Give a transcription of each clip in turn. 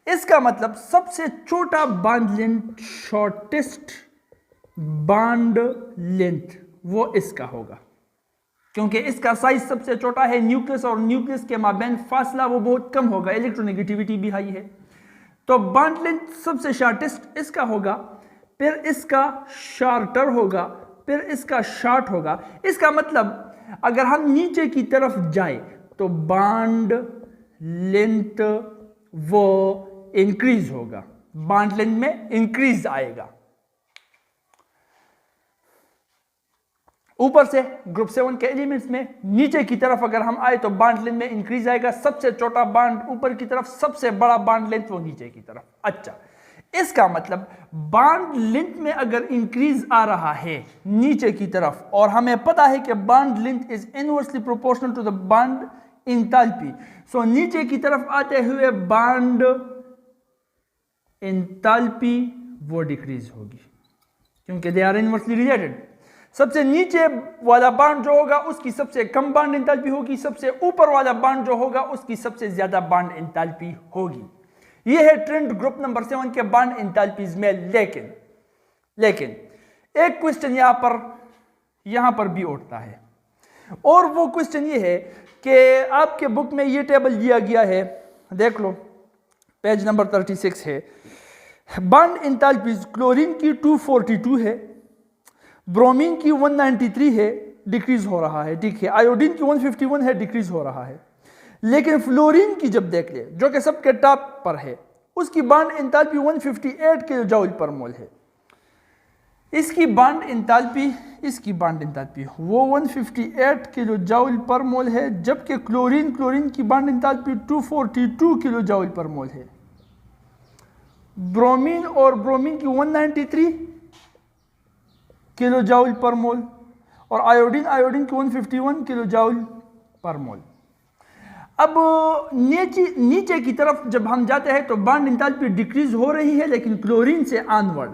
इसका मतलब सबसे छोटा bond length, shortest bond length वो इसका होगा, क्योंकि इसका साइज सबसे छोटा है। न्यूक्लियस और न्यूक्लियस के माबैन फासला वो बहुत कम होगा, इलेक्ट्रोनेगेटिविटी भी हाई है, तो बॉन्ड लेंथ सबसे शॉर्टेस्ट इसका होगा, फिर इसका शॉर्टर होगा, फिर इसका शॉर्ट होगा। इसका मतलब अगर हम नीचे की तरफ जाए तो बॉन्ड लेंथ वो इंक्रीज होगा, बॉन्ड लेंथ में इंक्रीज आएगा। ऊपर से ग्रुप 7 के एलिमेंट्स में नीचे की तरफ अगर हम आए तो बॉन्ड लेंथ में इंक्रीज आएगा, सबसे छोटा बॉन्ड ऊपर की तरफ, सबसे बड़ा बॉन्ड लेंथ वो नीचे की तरफ। अच्छा, इसका मतलब बॉन्ड लेंथ में अगर इंक्रीज आ रहा है नीचे की तरफ, और हमें पता है कि bond length is inversely proportional to the bond enthalpy, so नीचे की तरफ आते हुए बॉन्ड एंथैल्पी वो डिक्रीज होगी, क्योंकि दे आर इनवर्सली रिलेटेड। सबसे नीचे वाला बॉन्ड जो होगा उसकी सबसे कम बॉन्ड एंथैल्पी होगी, सबसे ऊपर वाला बॉन्ड जो होगा उसकी सबसे ज्यादा बॉन्ड एंथैल्पी होगी। यह है ट्रेंड ग्रुप नंबर 7 के बॉन्ड एंथैल्पीज में। लेकिन एक क्वेश्चन यहां पर भी उठता है, और वो क्वेश्चन ये है कि आपके बुक में ये टेबल दिया गया है, देख लो पेज नंबर 36 है। बॉन्ड एंथैल्पीज क्लोरीन की 242 है, ब्रोमीन की 193 है, डिक्रीज हो रहा है, ठीक है। आयोडीन की 151 है, डिक्रीज हो रहा है। लेकिन फ्लोरीन की जब देख ले, जो कि सबके टॉप पर है, उसकी बॉन्ड एंथैल्पी 158 किलो जूल पर मोल है। इसकी बॉन्ड एंथैल्पी वो 158 किलो जूल पर मोल है, जबकि क्लोरीन की बॉन्ड एंथैल्पी 242 किलो जूल पर मोल है। ब्रोमीन की 193 किलो जूल पर मोल, और आयोडीन की 151 किलो जूल पर मोल। अब नीचे की तरफ जब हम जाते हैं तो बॉन्ड एंथैल्पी डिक्रीज हो रही है, लेकिन क्लोरीन से ऑनवर्ड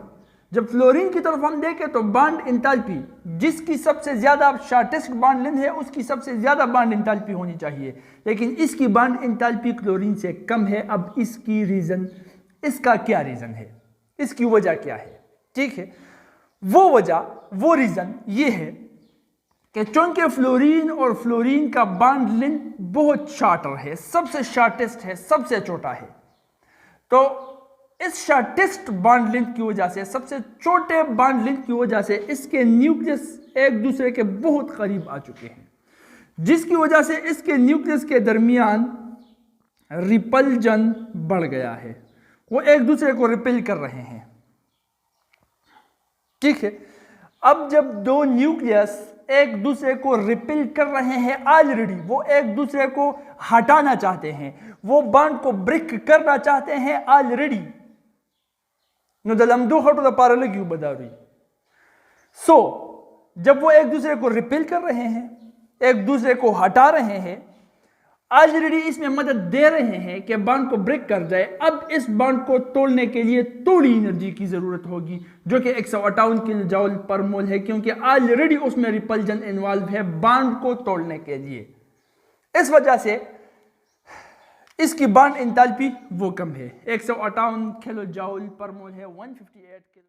जब फ्लोरीन की तरफ हम देखें तो बॉन्ड एंथैल्पी, जिसकी सबसे ज्यादा शॉर्टेस्ट बॉन्ड लेंथ है उसकी सबसे ज्यादा बॉन्ड एंथैल्पी होनी चाहिए, लेकिन इसकी बॉन्ड एंथैल्पी क्लोरीन से कम है। अब इसका क्या रीजन है, इसकी वजह क्या है? ठीक है, वो रीजन ये है कि चूंकि फ्लोरीन का बॉन्ड लेंथ बहुत शॉर्टर है, सबसे शॉर्टेस्ट है, सबसे छोटा है, तो इस शॉर्टेस्ट बॉन्ड लेंथ की वजह से, सबसे छोटे बॉन्ड लेंथ की वजह से इसके न्यूक्लियस एक दूसरे के बहुत करीब आ चुके हैं, जिसकी वजह से इसके न्यूक्लियस के दरमियान रिपल्जन बढ़ गया है, वो एक दूसरे को रिपेल कर रहे हैं। ठीक है, अब जब दो न्यूक्लियस एक दूसरे को रिपेल कर रहे हैं, ऑलरेडी वो एक दूसरे को हटाना चाहते हैं, वो बॉन्ड को ब्रेक करना चाहते हैं ऑलरेडी। सो जब वो एक दूसरे को रिपेल कर रहे हैं, एक दूसरे को हटा रहे हैं, ऑलरेडी इसमें मदद दे रहे हैं कि बॉन्ड को ब्रेक कर जाए। अब इस बॉन्ड को तोड़ने के लिए थोड़ी एनर्जी की जरूरत होगी, जो कि 158 किलो जूल पर मोल है, क्योंकि ऑलरेडी उसमें रिपल्जन इन्वॉल्व है बॉन्ड को तोड़ने के लिए। इस वजह से इसकी बॉन्ड एंथैल्पी वो कम है, 158 किलो जूल पर मोल है, 158 किलो।